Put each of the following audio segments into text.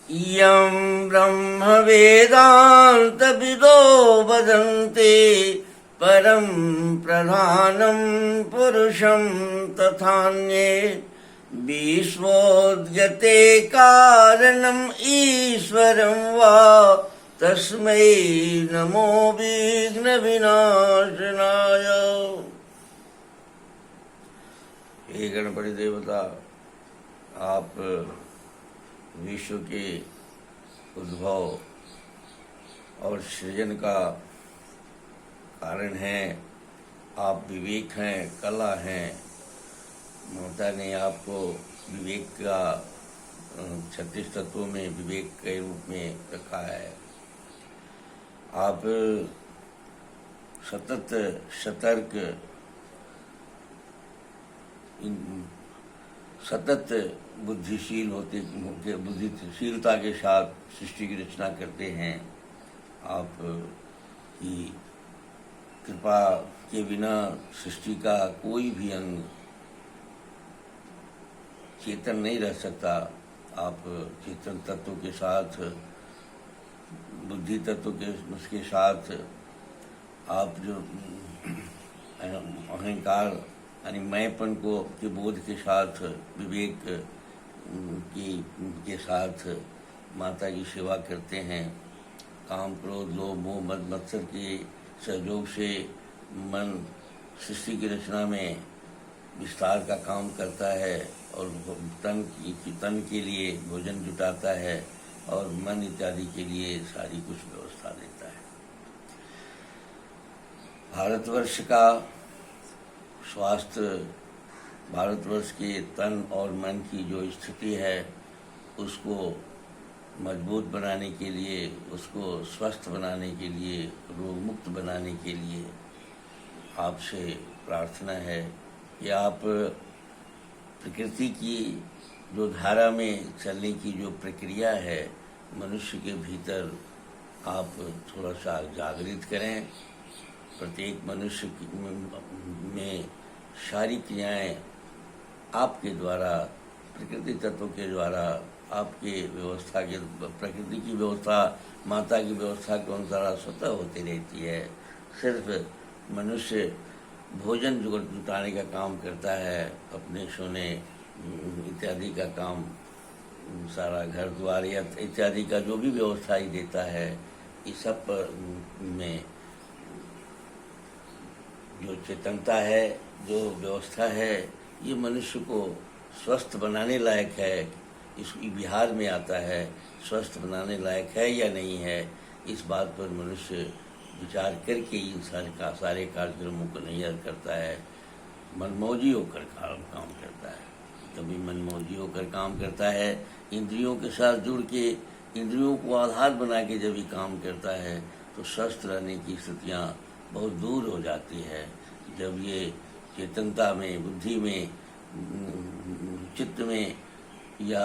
इयं ब्रह्मवेदान्तविदो वदन्ति परं प्रधानं पुरुषं तथान्ये विश्वोद्यते कारणम् ईश्वरं वा तस्मै नमो विघ्नविनाशनाय। हे गणपति देवता, आप विश्व के उद्भव और सृजन का कारण हैं। आप विवेक हैं, कला हैं। माता ने आपको विवेक का 36 तत्वों में विवेक के रूप में रखा है। आप सतत सतर्क सतत बुद्धिशील बुद्धिशीलता के साथ सृष्टि की रचना करते हैं। आप की कृपा के बिना सृष्टि का कोई भी अंग चेतन नहीं रह सकता। आप चेतन तत्व के साथ, बुद्धि तत्व के उसके साथ, आप जो अहंकार यानी मैंपन को के बोध के साथ, विवेक के साथ माता की सेवा करते हैं। काम, क्रोध, लोभ, मोह, मद, मत्सर के सहयोग से मन सृष्टि की रचना में विस्तार का काम करता है और तन के लिए भोजन जुटाता है और मन इत्यादि के लिए सारी कुछ व्यवस्था देता है। भारतवर्ष का स्वास्थ्य, भारतवर्ष के तन और मन की जो स्थिति है उसको मजबूत बनाने के लिए, उसको स्वस्थ बनाने के लिए, रोग मुक्त बनाने के लिए आपसे प्रार्थना है कि आप प्रकृति की जो धारा में चलने की जो प्रक्रिया है मनुष्य के भीतर आप थोड़ा सा जागृत करें। प्रत्येक मनुष्य में सारी क्रियाएं आपके द्वारा, प्रकृति तत्व के द्वारा, आपके व्यवस्था के, प्रकृति की व्यवस्था, माता की व्यवस्था के अनुसार स्वतः होती रहती है। सिर्फ मनुष्य भोजन जुटाने का काम करता है, अपने सोने इत्यादि का काम, सारा घर द्वार इत्यादि का जो भी व्यवस्था ही देता है। इस सब में जो चेतनता है, जो व्यवस्था है, ये मनुष्य को स्वस्थ बनाने लायक है। इसकी बिहार में आता है, स्वस्थ बनाने लायक है या नहीं है, इस बात पर मनुष्य विचार करके इन सारे कार्यक्रमों को नहीं करता है। मनमौजी होकर काम करता है। कभी मनमौजी होकर काम करता है, इंद्रियों के साथ जुड़ के, इंद्रियों को आधार बना के जब ये काम करता है तो स्वस्थ रहने की स्थितियाँ बहुत दूर हो जाती है। जब ये चेतनता में, बुद्धि में, चित्त में या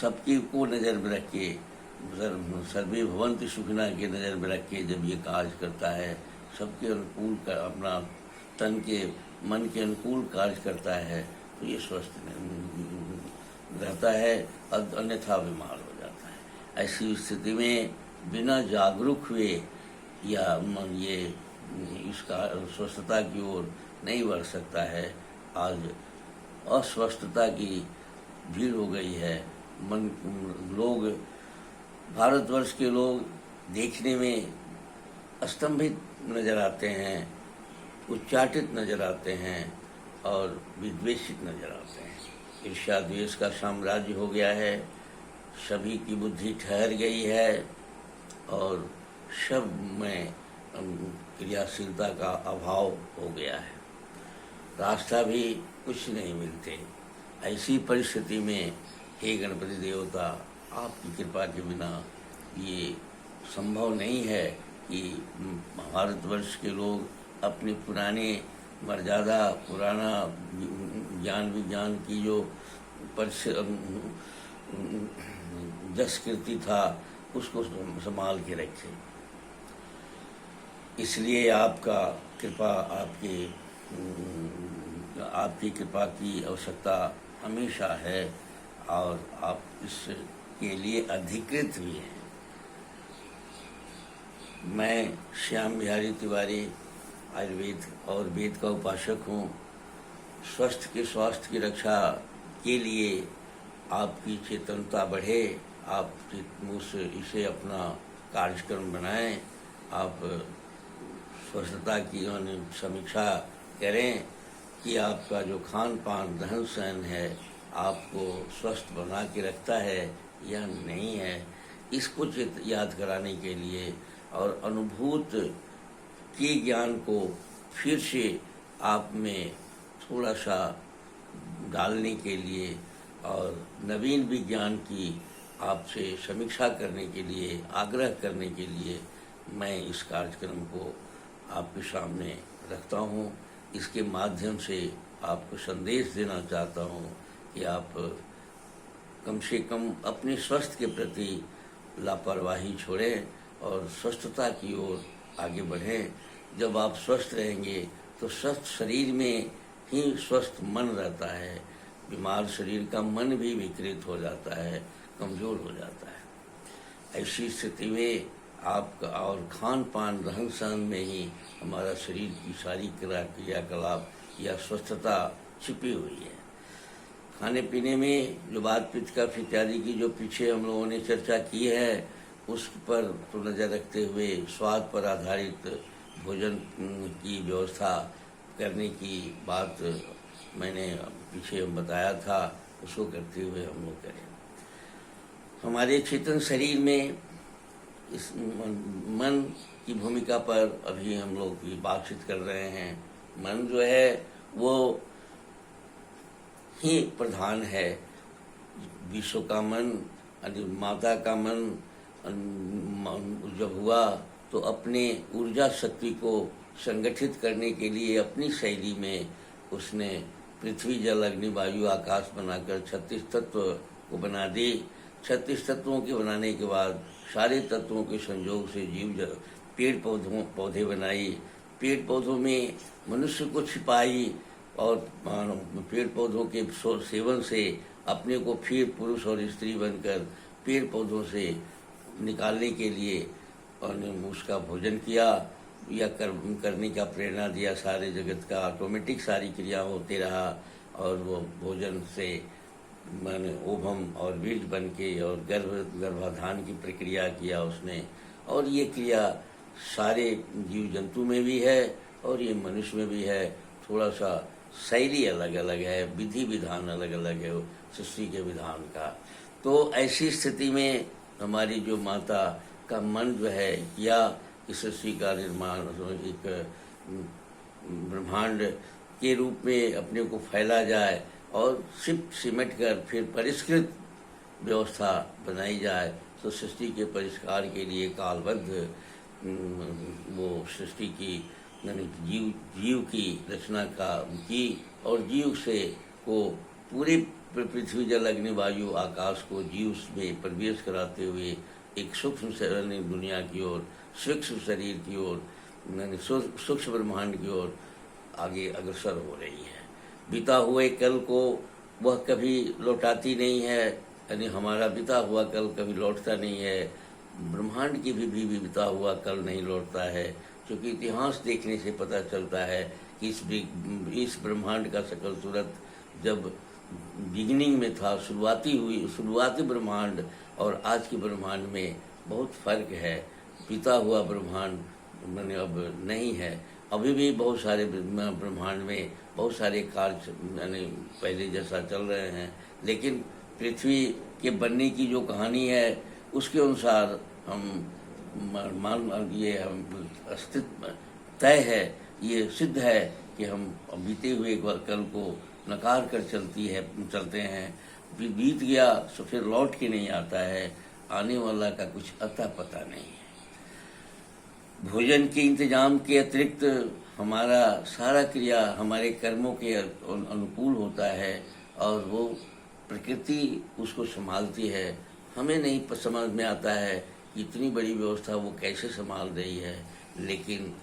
सबके को नज़र में रख के, सर्वे भवन्तु सुखिनः के नज़र में रख के जब ये कार्य करता है, सबके अनुकूल का, अपना तन के, मन के अनुकूल कार्य करता है, तो ये स्वस्थ रहता है, अन्यथा बीमार हो जाता है। ऐसी स्थिति में बिना जागरूक हुए या मन ये इसका स्वस्थता की ओर नहीं बढ़ सकता है। आज अस्वस्थता की भीड़ हो गई है। लोग, भारतवर्ष के लोग देखने में स्तंभित नजर आते हैं, उच्चाटित नजर आते हैं और विद्वेषित नजर आते हैं। ईर्ष्या द्वेष का साम्राज्य हो गया है। सभी की बुद्धि ठहर गई है और सब में क्रियाशीलता का अभाव हो गया है। रास्ता भी कुछ नहीं मिलते। ऐसी परिस्थिति में हे गणपति देवता, आपकी कृपा के बिना ये संभव नहीं है कि भारतवर्ष के लोग अपने पुराने मर्यादा, पुराना ज्ञान विज्ञान की जो जसकृति था उसको संभाल के रखें। इसलिए आपका कृपा, आपकी कृपा की आवश्यकता हमेशा है और आप इस के लिए अधिकृत भी हैं। मैं श्याम बिहारी तिवारी आयुर्वेद और वेद का उपासक हूँ। स्वास्थ्य की रक्षा के लिए आपकी चेतनता बढ़े, आप इसे अपना कार्यक्रम बनाएं, आप स्वस्थता की समीक्षा करें कि आपका जो खान पान रहन सहन है आपको स्वस्थ बना के रखता है या नहीं है। इसको याद कराने के लिए और अनुभूत के ज्ञान को फिर से आप में थोड़ा सा डालने के लिए और नवीन विज्ञान की आपसे समीक्षा करने के लिए, आग्रह करने के लिए मैं इस कार्यक्रम को आपके सामने रखता हूँ। इसके माध्यम से आपको संदेश देना चाहता हूँ कि आप कम से कम अपने स्वास्थ्य के प्रति लापरवाही छोड़ें और स्वस्थता की ओर आगे बढ़ें। जब आप स्वस्थ रहेंगे तो स्वस्थ शरीर में ही स्वस्थ मन रहता है। बीमार शरीर का मन भी विकृत हो जाता है, कमज़ोर हो जाता है। ऐसी स्थिति में आपका और खान पान रहन सहन में ही हमारा शरीर की सारी क्रियाकलाप या स्वस्थता छिपी हुई है। खाने पीने में जो बात पित्त कफ इत्यादि की जो पीछे हम लोगों ने चर्चा की है उस पर तो नज़र रखते हुए स्वाद पर आधारित भोजन की व्यवस्था करने की बात मैंने पीछे बताया था, उसको करते हुए हम लोग करें। हमारे चेतन शरीर में इस मन की भूमिका पर अभी हम लोग बातचीत कर रहे हैं। मन जो है वो ही प्रधान है। विश्व का मन, माता का मन जब हुआ तो अपने ऊर्जा शक्ति को संगठित करने के लिए अपनी शैली में उसने पृथ्वी जल अग्नि वायु आकाश बनाकर 36 तत्व को बना दी। 36 तत्वों के बनाने के बाद सारे तत्वों के संयोग से पेड़ पौधे बनाई। पेड़ पौधों में मनुष्य को छिपाई और पेड़ पौधों के सेवन से अपने को फिर पुरुष और स्त्री बनकर पेड़ पौधों से निकालने के लिए और उसका भोजन किया या करने का प्रेरणा दिया। सारे जगत का ऑटोमेटिक सारी क्रिया होते रहा और वो भोजन से मैंने ओभम और बीज बन के और गर्भाधान की प्रक्रिया किया उसने। और ये क्रिया सारे जीव जंतु में भी है और ये मनुष्य में भी है। थोड़ा सा शैली अलग अलग है, विधि विधान अलग अलग है सृष्टि के विधान का। तो ऐसी स्थिति में हमारी जो माता का मन जो है या इस सृष्टि का निर्माण एक ब्रह्मांड के रूप में अपने को फैला जाए और सिमट कर फिर परिष्कृत व्यवस्था बनाई जाए तो सृष्टि के परिष्कार के लिए कालबद्ध वो सृष्टि की जीव की रचना की और जीव से को पूरे पृथ्वी जल अग्नि वायु आकाश को जीव में प्रवेश कराते हुए एक सूक्ष्म दुनिया की ओर, सूक्ष्म शरीर की ओर, सूक्ष्म ब्रह्मांड की ओर आगे अग्रसर हो रही है। बीता हुए कल को वह कभी लौटाती नहीं है, यानी हमारा बीता हुआ कल कभी लौटता नहीं है। ब्रह्मांड की भी बीता हुआ कल नहीं लौटता है, क्योंकि इतिहास देखने से पता चलता है कि इस ब्रह्मांड का शकल सूरत जब बिगिनिंग में था, शुरुआती ब्रह्मांड और आज के ब्रह्मांड में बहुत फर्क है। बीता हुआ ब्रह्मांड मैंने अब नहीं है। अभी भी बहुत सारे ब्रह्मांड में बहुत सारे कार्य यानी पहले जैसा चल रहे हैं, लेकिन पृथ्वी के बनने की जो कहानी है उसके अनुसार ये अस्तित्व तय है, ये सिद्ध है कि हम बीते हुए कल को नकार कर चलते हैं। बीत गया तो फिर लौट के नहीं आता है, आने वाला का कुछ अता पता नहीं है। भोजन के इंतजाम के अतिरिक्त हमारा सारा क्रिया हमारे कर्मों के अनुकूल होता है और वो प्रकृति उसको संभालती है। हमें नहीं समझ में आता है कि इतनी बड़ी व्यवस्था वो कैसे संभाल रही है, लेकिन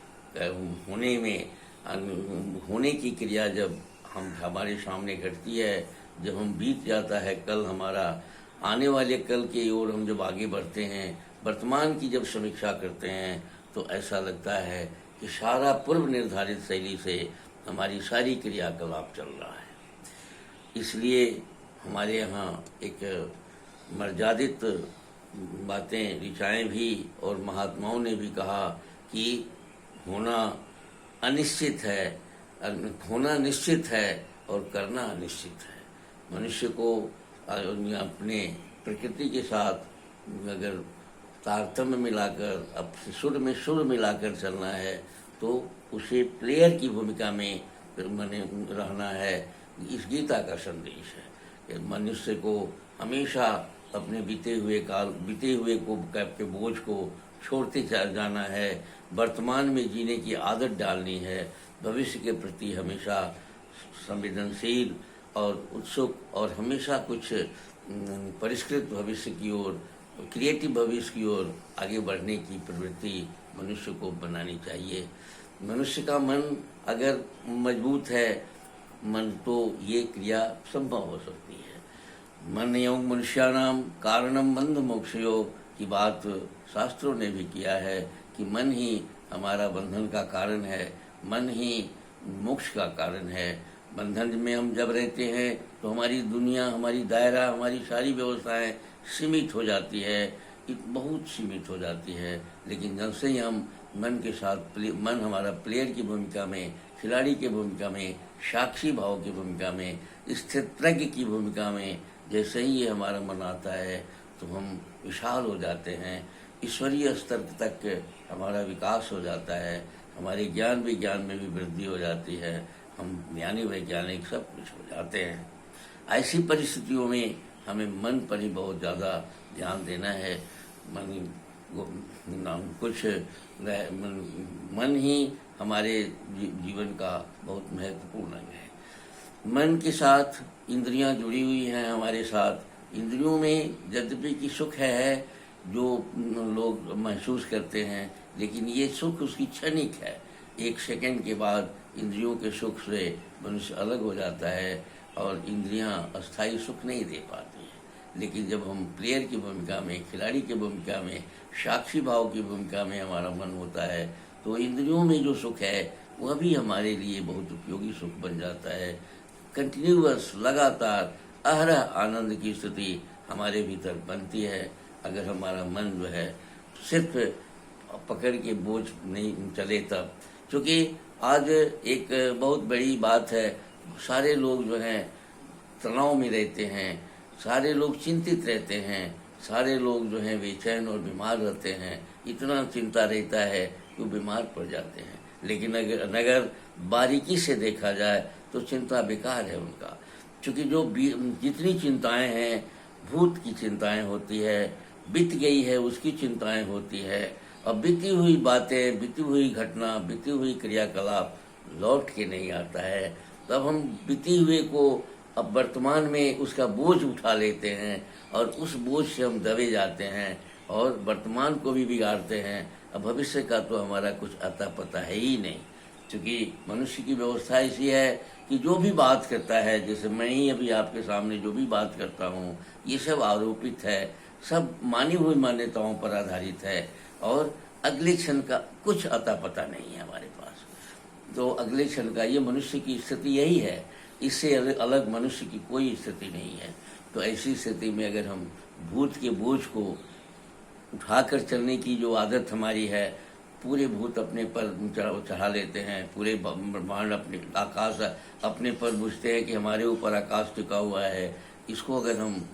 होने की क्रिया जब हमारे सामने घटती है, जब हम बीत जाता है कल हमारा, आने वाले कल की ओर हम जब आगे बढ़ते हैं, वर्तमान की जब समीक्षा करते हैं, तो ऐसा लगता है कि सारा पूर्व निर्धारित शैली से हमारी सारी क्रियाकलाप चल रहा है। इसलिए हमारे यहाँ एक मर्यादित बातें, ऋचाएँ भी और महात्माओं ने भी कहा कि होना अनिश्चित है, होना निश्चित है और करना अनिश्चित है। मनुष्य को अपने प्रकृति के साथ अगर तारतम्य मिलाकर, अब सुर में सुर मिलाकर चलना है, तो उसे प्लेयर की भूमिका में माने रहना है। इस गीता का संदेश है कि मनुष्य को हमेशा अपने बीते हुए के बोझ को छोड़ते जाना है, वर्तमान में जीने की आदत डालनी है, भविष्य के प्रति हमेशा संवेदनशील और उत्सुक और हमेशा कुछ परिष्कृत भविष्य की ओर, क्रिएटिव भविष्य की ओर आगे बढ़ने की प्रवृत्ति मनुष्य को बनानी चाहिए। मनुष्य का मन अगर मजबूत है, मन तो ये क्रिया संभव हो सकती है। मन एवं मनुष्याणाम कारणम बंध मोक्षयो की बात शास्त्रों ने भी किया है कि मन ही हमारा बंधन का कारण है, मन ही मोक्ष का कारण है। बंधन में हम जब रहते हैं तो हमारी दुनिया, हमारी दायरा, हमारी सारी व्यवस्थाएं सीमित हो जाती है, बहुत सीमित हो जाती है। लेकिन जब से ही हम मन के साथ मन हमारा प्लेयर की भूमिका में, खिलाड़ी की भूमिका में, साक्षी भाव की भूमिका में, स्थितप्रज्ञ की भूमिका में जैसे ही ये हमारा मन आता है तो हम विशाल हो जाते हैं, ईश्वरीय स्तर तक हमारा विकास हो जाता है, हमारे ज्ञान विज्ञान में भी वृद्धि हो जाती है, हम ज्ञानी वैज्ञानिक सब कुछ हो जाते हैं। ऐसी परिस्थितियों में हमें मन पर ही बहुत ज़्यादा ध्यान देना है। मन ही हमारे जीवन का बहुत महत्वपूर्ण अंग है। मन के साथ इंद्रियां जुड़ी हुई हैं हमारे साथ। इंद्रियों में यद्यपि कि सुख है जो लोग महसूस करते हैं, लेकिन ये सुख उसकी क्षणिक है। एक सेकंड के बाद इंद्रियों के सुख से मनुष्य अलग हो जाता है और इंद्रियां अस्थायी सुख नहीं दे पाती हैं। लेकिन जब हम प्लेयर की भूमिका में, खिलाड़ी की भूमिका में, साक्षी भाव की भूमिका में हमारा मन होता है, तो इंद्रियों में जो सुख है वह भी हमारे लिए बहुत उपयोगी सुख बन जाता है। कंटिन्यूअस, लगातार अहरह आनंद की स्थिति हमारे भीतर बनती है अगर हमारा मन जो है सिर्फ पकड़ के बोझ नहीं चले तब। क्योंकि आज एक बहुत बड़ी बात है, सारे लोग जो हैं तनाव में रहते हैं, सारे लोग चिंतित रहते हैं, सारे लोग जो हैं बेचैन और बीमार रहते हैं। इतना चिंता रहता है कि वो बीमार पड़ जाते हैं। लेकिन अगर बारीकी से देखा जाए तो चिंता बेकार है उनका, क्योंकि जो जितनी चिंताएं हैं, भूत की चिंताएं होती है, बीत गई है उसकी चिंताएं होती है, और बीती हुई बातें, बीती हुई घटना, बीती हुई क्रियाकलाप लौट के नहीं आता है। तब हम बीती हुए को अब वर्तमान में उसका बोझ उठा लेते हैं और उस बोझ से हम दबे जाते हैं और वर्तमान को भी बिगाड़ते हैं। अब भविष्य का तो हमारा कुछ अता पता है ही नहीं, क्योंकि मनुष्य की व्यवस्था ऐसी है कि जो भी बात करता है, जैसे मैं ही अभी आपके सामने जो भी बात करता हूँ, ये सब आरोपित है, सब मानी हुई मान्यताओं पर आधारित है और अगले क्षण का कुछ अता पता नहीं है हमारे पास। तो अगले क्षण का, ये मनुष्य की स्थिति यही है, इससे अलग मनुष्य की कोई स्थिति नहीं है। तो ऐसी स्थिति में अगर हम भूत के बोझ को उठाकर चलने की जो आदत हमारी है, पूरे भूत अपने पर चढ़ा लेते हैं, पूरे ब्रह्मांड अपने आकाश अपने पर बुझते हैं कि हमारे ऊपर आकाश टिका हुआ है, इसको अगर हम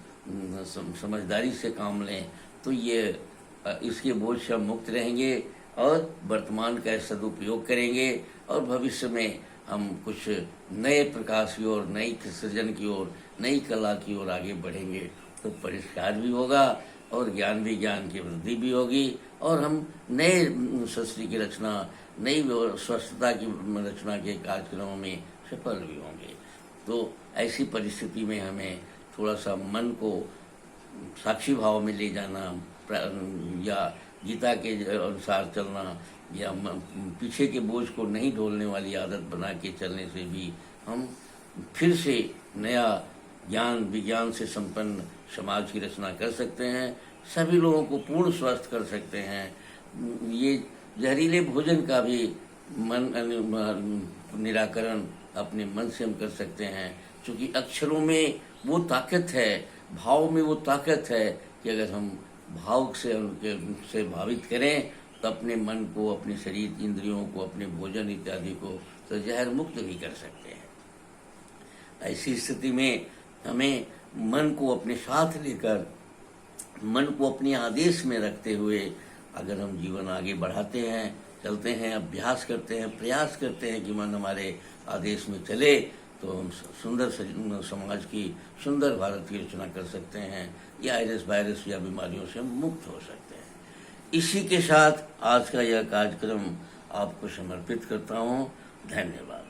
समझदारी से काम लें तो ये इसके बोझ से हम मुक्त रहेंगे और वर्तमान का सदुपयोग करेंगे और भविष्य में हम कुछ नए प्रकाश की ओर, नई सृजन की ओर, नई कला की ओर आगे बढ़ेंगे। तो परिष्कार भी होगा और ज्ञान विज्ञान की वृद्धि भी होगी और हम नए सृष्टि की रचना, नई स्वस्थता की रचना के कार्यक्रमों में सफल भी होंगे। तो ऐसी परिस्थिति में हमें थोड़ा सा मन को साक्षी भाव में ले जाना या गीता के अनुसार चलना या पीछे के बोझ को नहीं ढोलने वाली आदत बना के चलने से भी हम फिर से नया ज्ञान विज्ञान से संपन्न समाज की रचना कर सकते हैं, सभी लोगों को पूर्ण स्वस्थ कर सकते हैं। ये जहरीले भोजन का भी निराकरण अपने मन से हम कर सकते हैं, क्योंकि अक्षरों में वो ताकत है, भाव में वो ताकत है कि अगर हम भाव से उनसे भावित करें तो अपने मन को, अपने शरीर इंद्रियों को, अपने भोजन इत्यादि को तो जहर मुक्त भी कर सकते हैं। ऐसी स्थिति में हमें मन को अपने साथ लेकर, मन को अपने आदेश में रखते हुए अगर हम जीवन आगे बढ़ाते हैं, चलते हैं, अभ्यास करते हैं, प्रयास करते हैं कि मन हमारे आदेश में चले, तो हम सुंदर समाज की, सुंदर भारत की रचना कर सकते हैं, या वायरस या बीमारियों से हम मुक्त हो सकते हैं। इसी के साथ आज का यह कार्यक्रम आपको समर्पित करता हूँ। धन्यवाद।